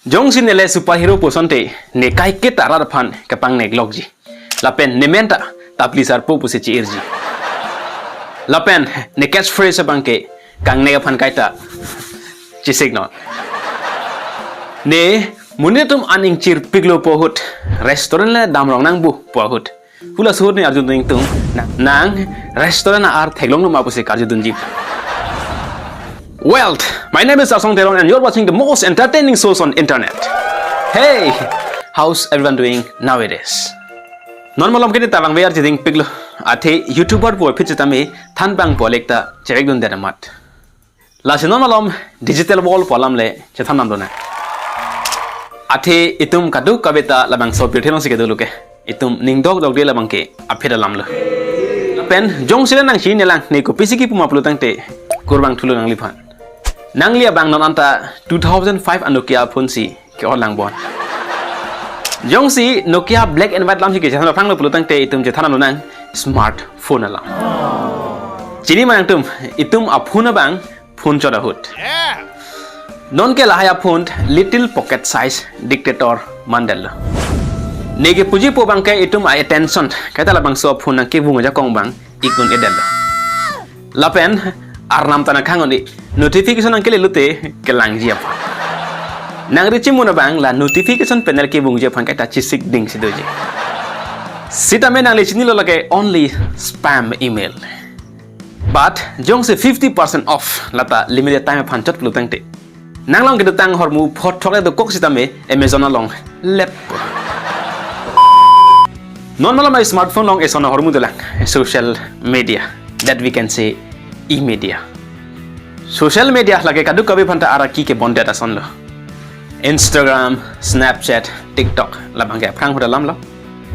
Jong si nele superhero po sonte ne kai kita raraphan kapang nek logji. Lapen ne menta taplisar po po se irji. Lapen ne catchphrase bangke kang ne aphan kaita ci signal. Ne munitum aning cir piglo pohut restoran la damrong nang bu pohut. Hula suhut ne arjun ding tung nang restoran ar theglong no ma po se karjudun jip. Well, my name is Arsong Teron and you're watching the most entertaining shows on internet. Hey, how's everyone doing nowadays? Normal kini tabang bayar jiding piglo ate YouTuber boy pitchitame than bang polekta chevegdun deramat. Lasi normal digital wall polam le chethanam dona. Ate itum kadu kabeta labang software thenon sikaduluke. Itum ningdog dog de labang ke apheda lamlo. Pen jong sila nang shi nelang ne ko pisiki pumaplu tangte kurbang thulu nang lipan. Nanglia bang non anta 2005 Nokia phone si ke orang bon. Jong si Nokia black and white lam si ke chana phang lo pulutang te itum je thana nang smartphone alam. Chini mang itum a phone bang phone choda hut. Non ke lahaya phone little pocket size dictator mandel. Nege puji po bang ke itum a attention kata la bang so phone nang ke bunga ja kong bang ikun edel. Lapen arnam tanah kangon di notification ang kele lute kelang jiap. Nang rici muna bang la notification panel ke bung jiap kata cisik ding si doje. Sita me nang lecini lo lage only spam email. But jong se 50% off lata limited time panchat pelutang te. Nang long kita tang hormu pot thokle do kok sita me Amazon long lep. Non malam smartphone long esona hormu dolang social media that we can say e-media. Social media lagi kadu kabi phanta araki ke bonde ta son lo. Instagram, Snapchat, TikTok labang ke phang hoda lam lo.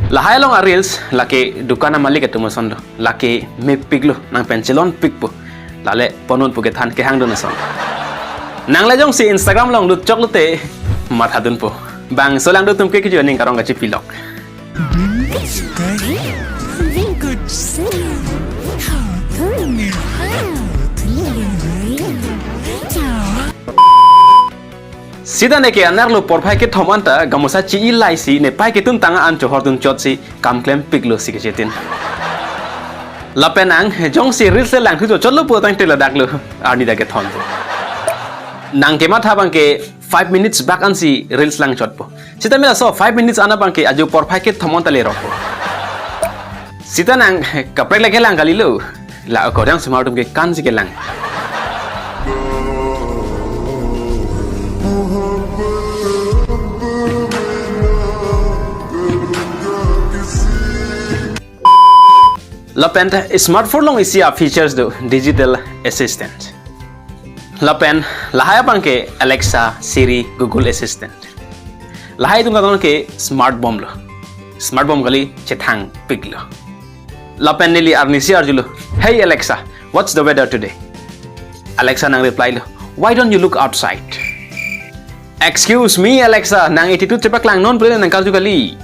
Lahai long reels lake dukana malik etu son lo. Lake me piglo nang pencilon pigpo. Lale ponon puge than ke hang do na son. Nang la jong si Instagram long lut chok lute mat hadun po. Bang solang do tum ke ki joning karong ga chi pilok. Sida ne ke anar lo porphai ke thomanta gamosa chi ilai si ne pai ke tum tanga an chohor dun chot si kam klem piglo si ke jetin. Lapenang jong si reels lang thu chotlo po tang tela daklo arni da ke thon. Nang ke matha bang ke 5 minutes back an si reels lang chot po. Sita mela so 5 minutes ana bang ke aju porphai ke thomanta le ro. Sita nang kaprek lagi lang kali lo la ko dang smartum ke kan si ke lang. Lapen smartphone long isia features do digital assistant. Lapen lahaya pangke Alexa, Siri, Google Assistant. Lahai tung kadon ke smart bomb lo. Smart bomb kali chethang pig lo. Lapen nili arnisi arjulo. Hey Alexa, what's the weather today? Alexa nang reply lo. Why don't you look outside? Excuse me Alexa, nang attitude cepak lang non pwede nang kalju kali.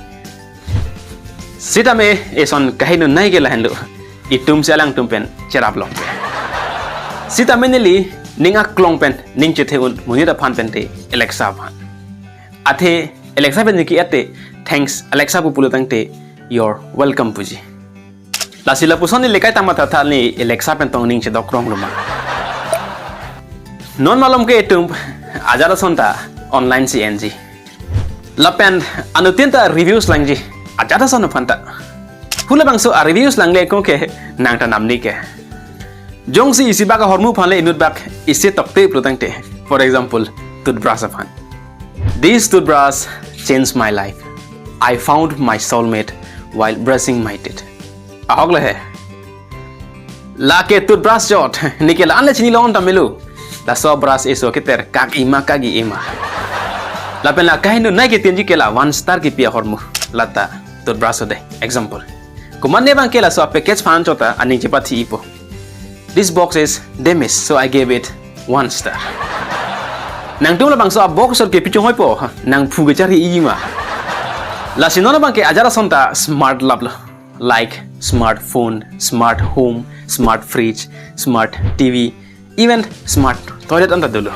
Sita me eson kahino nai ke lahen lo. Itum sialang tumpen cerap long. Sita me nili ninga klong pen ning chetheun munira phan pen te Alexa phan. Athe Alexa pen ki ate thanks Alexa pu pulutang te you're welcome puji. Lasila puson ni lekai tamata thal ni Alexa pen tong ning che dokrong luma. Non malom ke itum ajara sonta online CNG. Lapen anutinta reviews langji. Ajata sana phanta. Hula bangso a reviews lang le ko ke nang ta namni ke. Jong si isi baga hormu phanle inut bak isi tokte plutang te. For example, toothbrush phan. This toothbrush changed my life. I found my soulmate while brushing my teeth. Ahogla hai. La ke toothbrush jot nikel anle chini long tamelu. La so brush eso ke ter kag ima kagi ima. La pen la kahinu nai ke tinji kela 1 star ki pia hormu. Lata toothbrush ode example kumane bang kela so package fan chota aning chepati ipo. This box is damaged so I gave it 1 star. Nang tum la bang so box or ke pichong hoi po nang phuge chari ima. La sinona bang ke ajara sonta smart lab like smartphone, smart home, smart fridge, smart TV, even smart toilet anta dulu.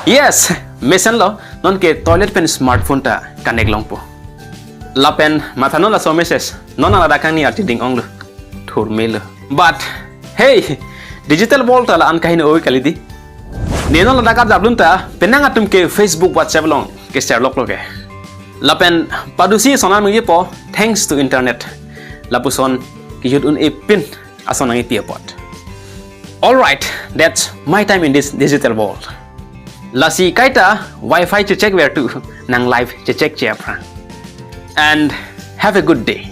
Yes, mission lo non ke toilet pen smartphone ta connect long po la pen mathanon la so message non ala dakang ni arti ding ong lo thur mail but hey digital world ta la an kahin oi kalidi nenon la dakar jablun ta penang atum ke Facebook WhatsApp long ke share lok loke la pen padusi sonan ngi po thanks to internet la puson ki yut un e pin ason ngi piapot. All right, that's my time in this digital world. Lasi kaita Wi-Fi to check where to nang live to check chia pra. And have a good day.